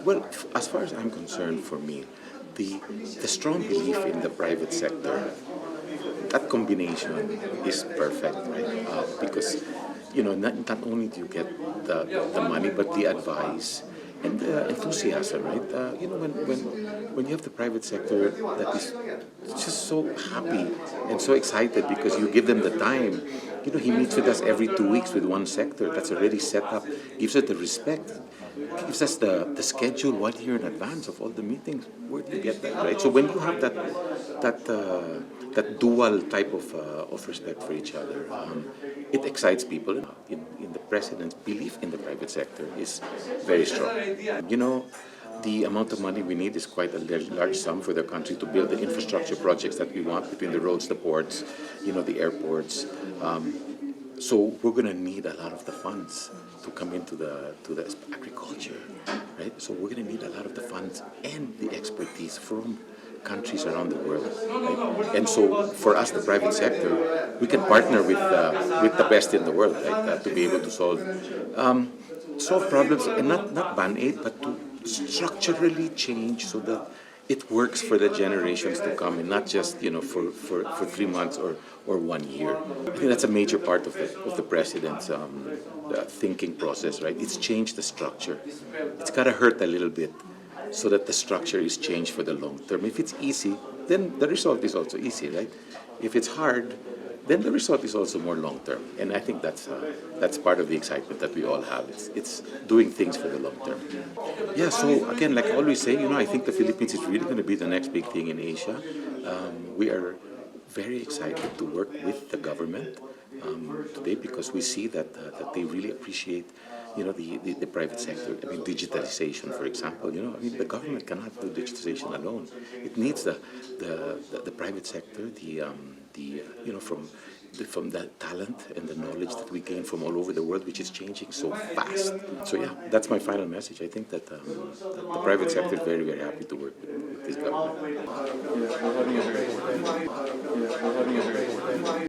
Well, as far as I'm concerned, for me, the strong belief in the private sector, that combination is perfect, right? Because not only do you get the money, but the advice and the enthusiasm, right? When you have the private sector that is just so happy and so excited because you give them the time. He meets with us every 2 weeks with one sector that's already set up, gives us the respect, gives us the schedule 1 year in advance of all the meetings. Where do you get that, right? So when you have that dual type of respect for each other, it excites people. In the president's belief in the private sector is very strong. The amount of money we need is quite a large sum for the country to build the infrastructure projects that we want between the roads, the ports, the airports. So we're going to need a lot of the funds to come into the agriculture, right? So we're going to need a lot of the funds and the expertise from countries around the world, right? And so for us, the private sector, we can partner with the best in the world, right? To be able to solve problems, and not band-aid, but to structurally change so that it works for the generations to come, and not just for 3 months or 1 year. I think that's a major part of the president's thinking process, right? It's changed the structure. It's got to hurt a little bit so that the structure is changed for the long term. If it's easy, then the result is also easy, right? If it's hard, then the result is also more long term. And I think that's part of the excitement that we all have. It's doing things for the long term. Yeah, so again, like I always say, I think the Philippines is really going to be the next big thing in Asia. We are very excited to work with the government today because we see that they really appreciate the private sector. I mean, digitalization, for example. The government cannot do digitalization alone. It needs the private sector, from the talent and the knowledge that we gain from all over the world, which is changing so fast. So yeah, that's my final message. I think that the private sector is very, very happy to work with this government.